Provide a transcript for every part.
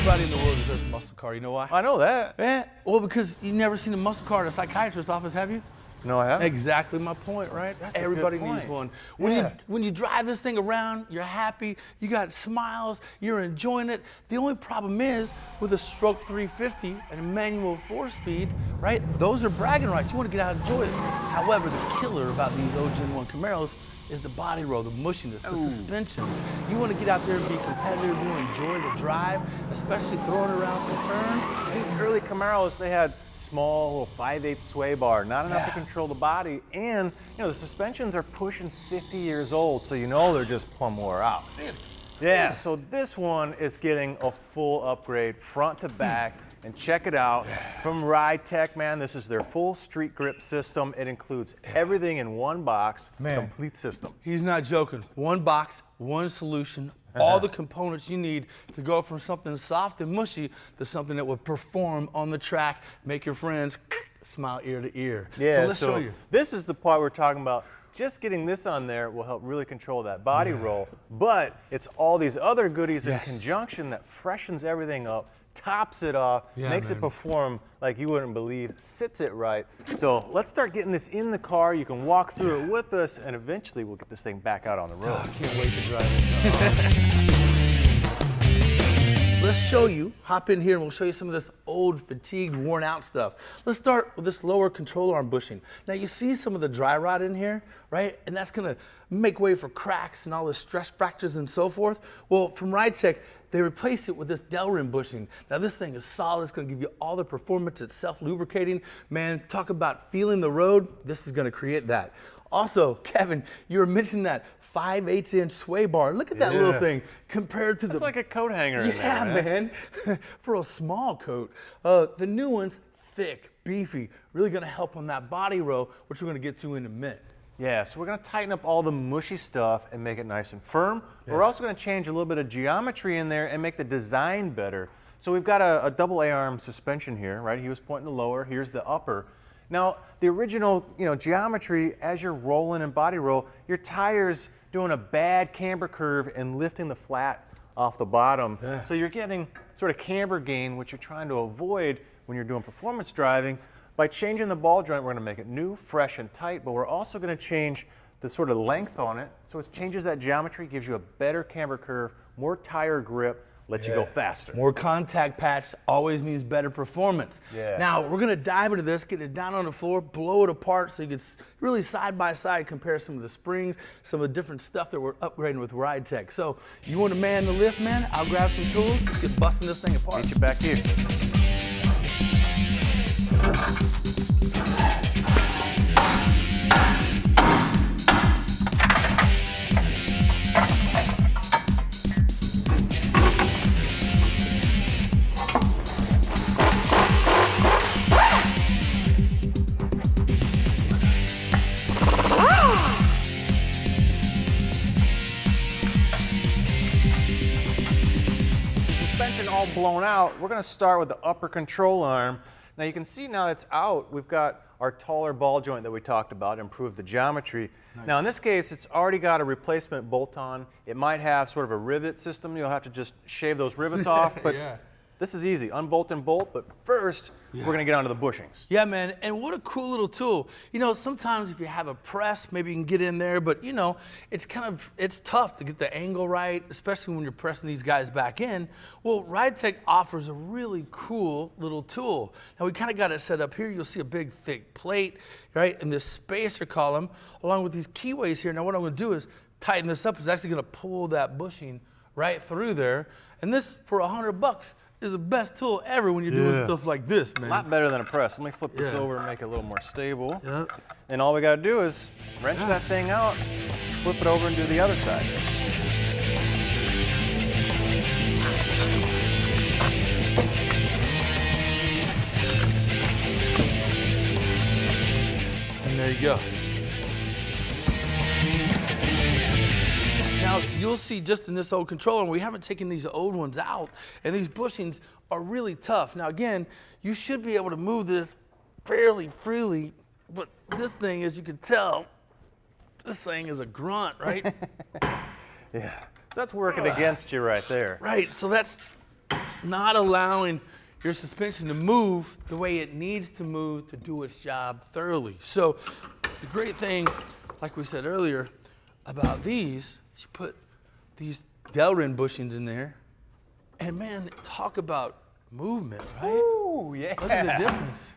Everybody in the world deserves a muscle car. You know why? I know that. Yeah. Well, because you've never seen a muscle car at a psychiatrist's office, have you? No, I haven't. Exactly my point, right? That's Everybody a good point. needs one. When you drive this thing around, you're happy, you got smiles, you're enjoying it. The only problem is with a stroke 350 and a manual 4-speed, right? Those are bragging rights. You want to get out and enjoy it. However, the killer about these Gen 1 Camaros is the body roll, the mushiness, the suspension. You want to get out there and be competitive, you want to enjoy the drive, especially throwing around some turns. These early Camaros, they had small 5/8 sway bar, not enough to control the body, and the suspensions are pushing 50 years old, so they're just plumb wore out. 50. Yeah, so this one is getting a full upgrade front to back. And check it out, from Ride Tech, man, this is their full street grip system. It includes everything in one box, complete system. He's not joking. One box, one solution, all the components you need to go from something soft and mushy to something that would perform on the track, make your friends smile ear to ear. Yeah, so let's show you. This is the part we're talking about. Just getting this on there will help really control that body roll, but it's all these other goodies in conjunction that freshens everything up, tops it off, makes it perform like you wouldn't believe, sits it right. So let's start getting this in the car. You can walk through it with us, and eventually we'll get this thing back out on the road. I can't wait to drive it. Let's show you, hop in here and we'll show you some of this old, fatigued, worn out stuff. Let's start with this lower control arm bushing. Now you see some of the dry rot in here, right? And that's gonna make way for cracks and all the stress fractures and so forth. Well, from Ride Tech, they replace it with this Delrin bushing. Now this thing is solid, it's gonna give you all the performance, it's self-lubricating. Man, talk about feeling the road, this is gonna create that. Also, Kevin, you were mentioning that 5/8 inch sway bar. Look at that little thing compared to That's like a coat hanger in there, man. For a small coat. The new one's thick, beefy, really gonna help on that body roll, which we're gonna get to in a minute. Yeah, so we're gonna tighten up all the mushy stuff and make it nice and firm. We're also gonna change a little bit of geometry in there and make the design better. So we've got a double A-arm suspension here, right? He was pointing the lower, here's the upper. Now, the original, geometry, as you're rolling and body roll, your tires doing a bad camber curve and lifting the flat off the bottom. So you're getting sort of camber gain, which you're trying to avoid when you're doing performance driving. By changing the ball joint, we're gonna make it new, fresh, and tight, but we're also gonna change the sort of length on it. So it changes that geometry, gives you a better camber curve, more tire grip, lets you go faster. More contact patch always means better performance. Now, we're gonna dive into this, get it down on the floor, blow it apart so you can really side by side compare some of the springs, some of the different stuff that we're upgrading with Ride Tech. So, you wanna man the lift, man? I'll grab some tools, let's get busting this thing apart. Get you back here. All blown out, we're going to start with the upper control arm. Now you can see now it's out, we've got our taller ball joint that we talked about, improved the geometry. Now in this case, it's already got a replacement bolt on. It might have sort of a rivet system. You'll have to just shave those rivets off, but this is easy, unbolt and bolt, but first, we're gonna get onto the bushings. Yeah, man, and what a cool little tool. Sometimes if you have a press, maybe you can get in there, but it's tough to get the angle right, especially when you're pressing these guys back in. Well, Ride Tech offers a really cool little tool. Now we kind of got it set up here. You'll see a big thick plate, right? And this spacer column, along with these keyways here. Now what I'm gonna do is tighten this up. It's actually gonna pull that bushing right through there. And this, for $100, is the best tool ever when you're doing stuff like this, man. A lot better than a press. Let me flip this over and make it a little more stable. And all we gotta do is wrench that thing out, flip it over and do the other side. And there you go. Now, you'll see just in this old controller, we haven't taken these old ones out, and these bushings are really tough. Now, again, you should be able to move this fairly freely, but this thing, as you can tell, this thing is a grunt, right? So that's working against you right there. Right, so that's It's not allowing your suspension to move the way it needs to move to do its job thoroughly. So the great thing, like we said earlier, about these, is you put these Delrin bushings in there, and man, talk about movement, right? Ooh, yeah. Look at the difference.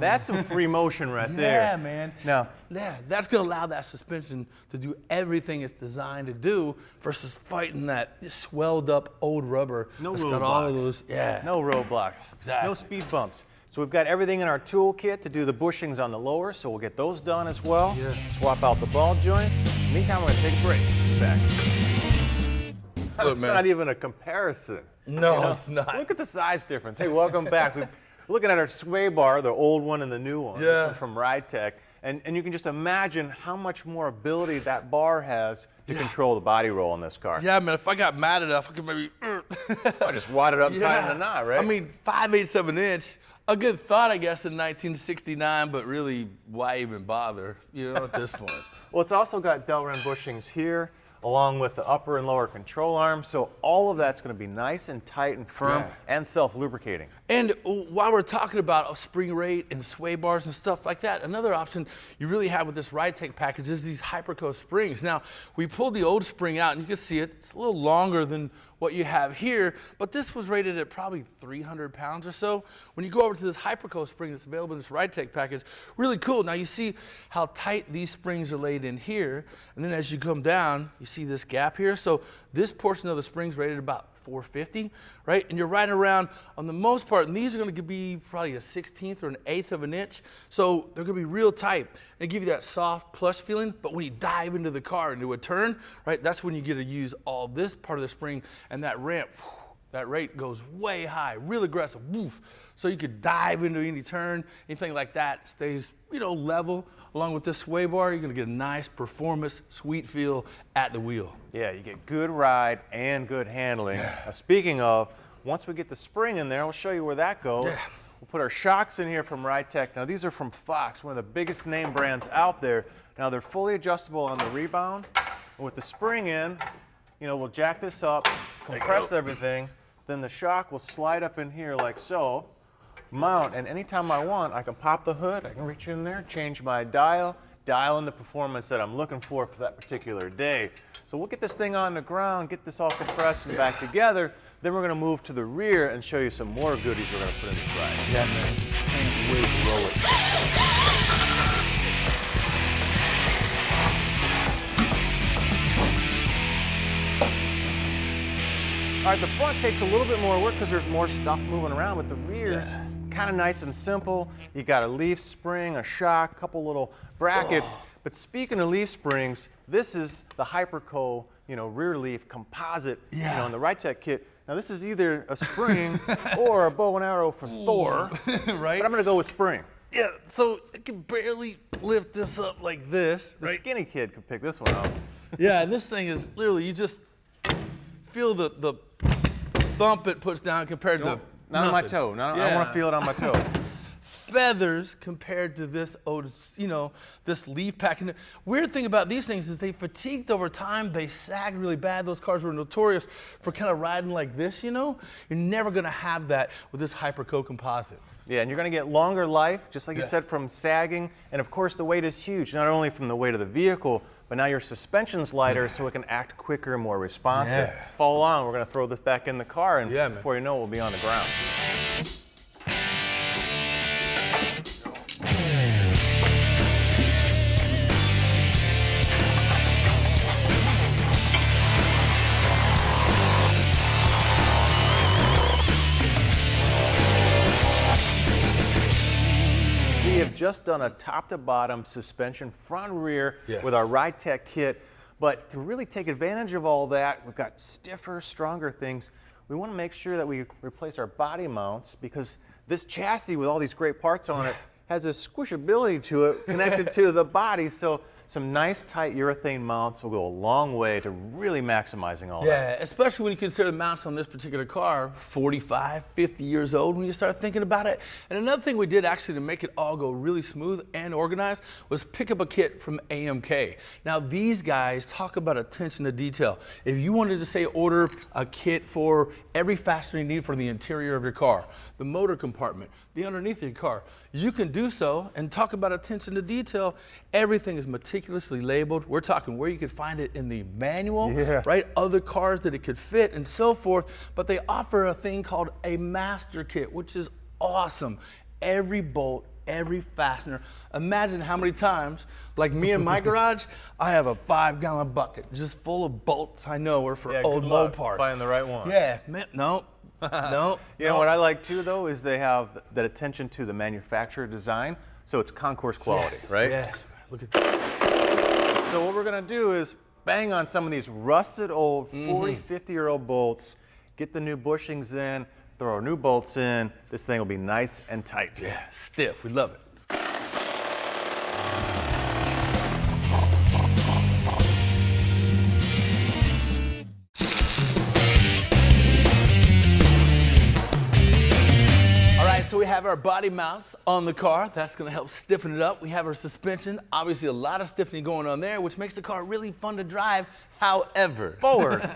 That's some free motion right there. Yeah, man. Now, yeah, that's gonna allow that suspension to do everything it's designed to do versus fighting that swelled up old rubber. No that's got all of roadblocks. those, yeah. No roadblocks. Exactly. No speed bumps. So we've got everything in our toolkit to do the bushings on the lower, so we'll get those done as well. Yeah. Swap out the ball joints. Meantime, we're gonna take a break. Be back. It's man. not even a comparison. No, it's not. Look at the size difference. Hey, welcome back. We're looking at our sway bar, the old one and the new one. Yeah. This one from RideTech. And you can just imagine how much more ability that bar has to control the body roll in this car. Yeah, man, if I got mad enough, I could maybe. I just wad it up and tighten the knot, right? I mean, 5/8 of an inch. A good thought, I guess, in 1969, but really, why even bother, at this point? Well, it's also got Delrin bushings here, along with the upper and lower control arms. So all of that's going to be nice and tight and firm and self-lubricating. And while we're talking about a spring rate and sway bars and stuff like that, another option you really have with this RideTech package is these Hyperco springs. Now, we pulled the old spring out, and you can see it. It's a little longer than what you have here, but this was rated at probably 300 pounds or so. When you go over to this Hyperco spring that's available in this RideTech package, really cool. Now, you see how tight these springs are laid in here, and then as you come down, you see this gap here. So this portion of the spring's rated about 450, right? And you're riding around on the most part, and these are going to be probably a 16th or an 1/8 of an inch. So they're going to be real tight and give you that soft plush feeling. But when you dive into the car into a turn, right, that's when you get to use all this part of the spring, and that ramp, that rate goes way high, real aggressive, woof. So you could dive into any turn, anything like that, stays, level. Along with this sway bar, you're gonna get a nice performance, sweet feel at the wheel. Yeah, you get good ride and good handling. Now, speaking of, once we get the spring in there, we'll show you where that goes. Yeah. We'll put our shocks in here from RideTech. Now, these are from Fox, one of the biggest name brands out there. Now, they're fully adjustable on the rebound. And with the spring in, we'll jack this up, compress everything, then the shock will slide up in here like so, mount, and anytime I want, I can pop the hood, I can reach in there, change my dial in the performance that I'm looking for that particular day. So we'll get this thing on the ground, get this all compressed and back together, then we're gonna move to the rear and show you some more goodies we're gonna put in this ride. Yeah, man. Can't wait to roll it. All right, the front takes a little bit more work because there's more stuff moving around, but the rear's kind of nice and simple. You got a leaf spring, a shock, a couple little brackets. But speaking of leaf springs, this is the Hyperco, rear leaf composite, in the RideTech kit. Now this is either a spring or a bow and arrow for Thor, right? But I'm gonna go with spring. Yeah, so I can barely lift this up like this. The skinny kid could pick this one up. Yeah, and this thing is literally, you just feel the thump it puts down compared to Not on my toe. I don't want to feel it on my toe. Feathers compared to this old, this leaf pack. And the weird thing about these things is they fatigued over time. They sagged really bad. Those cars were notorious for kind of riding like this, You're never going to have that with this Hyperco composite. Yeah, and you're going to get longer life, just like you said, from sagging. And of course, the weight is huge, not only from the weight of the vehicle, but now your suspension's lighter, so it can act quicker and more responsive. Yeah. Follow along. We're going to throw this back in the car, and man. before you know it, we'll be on the ground. We have just done a top-to-bottom suspension, front and rear, with our RideTech kit. But to really take advantage of all that, we've got stiffer, stronger things. We want to make sure that we replace our body mounts because this chassis with all these great parts on it has a squishability to it connected to the body. So some nice tight urethane mounts will go a long way to really maximizing all that. Yeah, especially when you consider the mounts on this particular car, 45, 50 years old when you start thinking about it. And another thing we did actually to make it all go really smooth and organized was pick up a kit from AMK. Now these guys talk about attention to detail. If you wanted to say order a kit for every fastener you need for the interior of your car, the motor compartment, the underneath of your car, you can do so and talk about attention to detail. Everything is meticulously labeled. We're talking where you could find it in the manual, right? Other cars that it could fit and so forth. But they offer a thing called a master kit, which is awesome. Every bolt, every fastener. Imagine how many times, like me in my garage, I have a 5-gallon bucket just full of bolts I know are for old mold parts. Finding the right one. Yeah, man, no. No. You know what I like too though is they have that attention to the manufacturer design, so it's concourse quality, right? Yes. Look at that. So what we're gonna do is bang on some of these rusted old 40, 50-year-old bolts, get the new bushings in, throw our new bolts in. This thing will be nice and tight. Yeah, stiff. We love it. So we have our body mounts on the car. That's gonna help stiffen it up. We have our suspension. Obviously a lot of stiffening going on there, which makes the car really fun to drive. However, forward.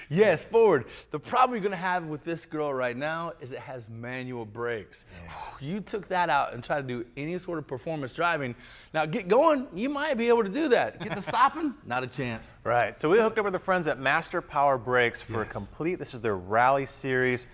Yes, forward. The problem you're gonna have with this girl right now is it has manual brakes. Yeah. You took that out and try to do any sort of performance driving. Now get going, you might be able to do that. Get to stopping, not a chance. Right, so we hooked up with the friends at Master Power Brakes for a complete, this is their Rally Series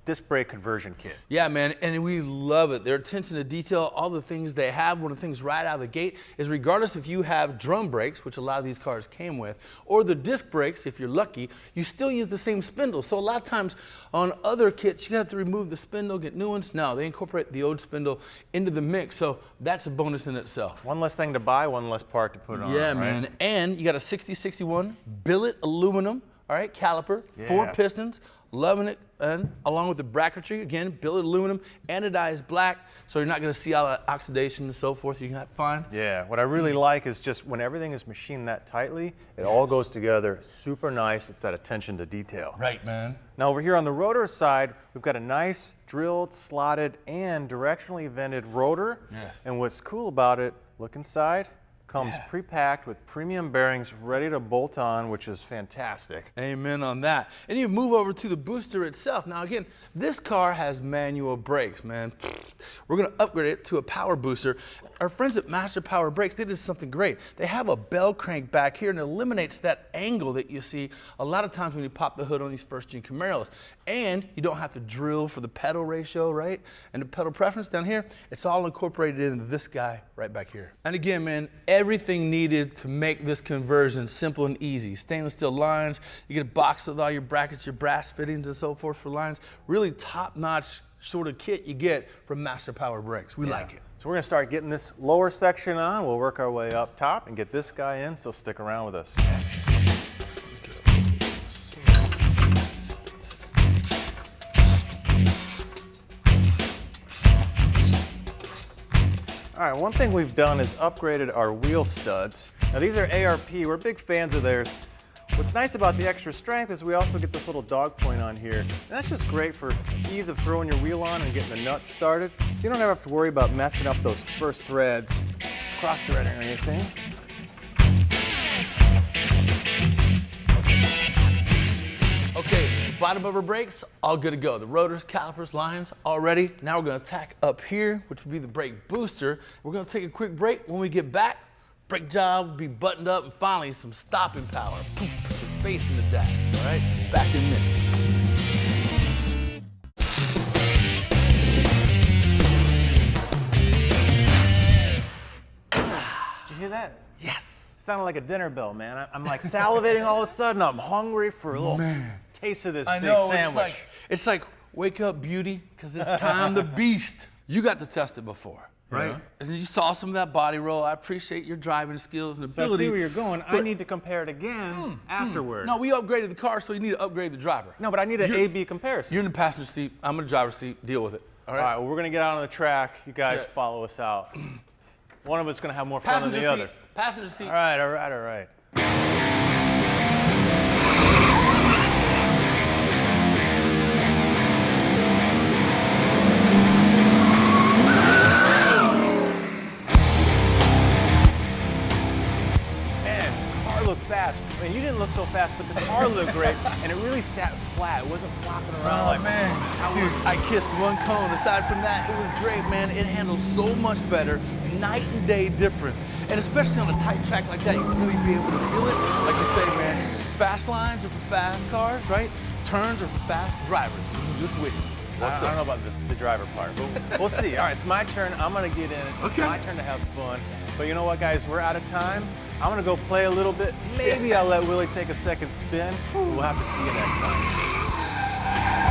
disc brake conversion kit. Yeah, man, and we love it. Their attention to detail, all the things they have, one of the things right out of the gate is regardless if you have drum brakes, which a lot of these cars came with, or the disc brakes, if you're lucky, you still use the same spindle. So a lot of times on other kits, you have to remove the spindle, get new ones. No, they incorporate the old spindle into the mix, so that's a bonus in itself. One less thing to buy, one less part to put on. Yeah, man, and you got a 6061 billet aluminum, all right, caliper, 4 pistons, loving it, and along with the bracketry, again, billet aluminum, anodized black, so you're not gonna see all that oxidation and so forth you got find. Yeah, what I really like is just when everything is machined that tightly, it all goes together super nice. It's that attention to detail. Right, man. Now over here on the rotor side, we've got a nice drilled, slotted, and directionally vented rotor. Yes. And what's cool about it, look inside, comes pre-packed with premium bearings ready to bolt on, which is fantastic. Amen on that. And you move over to the booster itself. Now again, this car has manual brakes, man. We're gonna upgrade it to a power booster. Our friends at Master Power Brakes, they did something great. They have a bell crank back here and it eliminates that angle that you see a lot of times when you pop the hood on these first-gen Camaros. And you don't have to drill for the pedal ratio, right? And the pedal preference down here, it's all incorporated into this guy right back here. And again, man, everything needed to make this conversion simple and easy. Stainless steel lines, you get a box with all your brackets, your brass fittings and so forth for lines. Really top-notch sort of kit you get from Master Power Brakes. We like it. So we're gonna start getting this lower section on. We'll work our way up top and get this guy in, so stick around with us. All right, one thing we've done is upgraded our wheel studs. Now these are ARP, we're big fans of theirs. What's nice about the extra strength is we also get this little dog point on here. And that's just great for ease of throwing your wheel on and getting the nuts started. So you don't ever have to worry about messing up those first threads, cross threading or anything. Okay, so bottom of our brakes, all good to go. The rotors, calipers, lines, all ready. Now we're gonna tack up here, which would be the brake booster. We're gonna take a quick break. When we get back, brake job will be buttoned up and finally some stopping power. Poof, put your face in the dash, all right? Back in a minute. Did you hear that? Yes. Sounded like a dinner bell, man. I'm like salivating all of a sudden. I'm hungry for a little taste of this big sandwich. It's like wake up, beauty, because it's time to beast. You got to test it before, right? Yeah. And you saw some of that body roll. I appreciate your driving skills and ability. So I see where you're going. I need to compare it again afterward. No, we upgraded the car, so you need to upgrade the driver. No, but I need an A-B comparison. You're in the passenger seat. I'm in the driver's seat. Deal with it. All right. All right, well, we're going to get out on the track. You guys follow us out. One of us is going to have more fun than the other. Passenger seat. All right, all right, all right. Fast. I mean, you didn't look so fast, but the car looked great, and it really sat flat. It wasn't flopping around like, man. Dude, I kissed one cone. Aside from that, it was great, man. It handles so much better. Night and day difference. And especially on a tight track like that, you can really be able to feel it. Like I say, man, fast lines are for fast cars, right? Turns are for fast drivers. You just witnessed. I don't know about the driver part, but we'll see. All right, it's my turn. I'm going to get in. It's my turn to have fun. But you know what, guys? We're out of time. I'm going to go play a little bit. Maybe I'll let Willie take a second spin. We'll have to see you next time.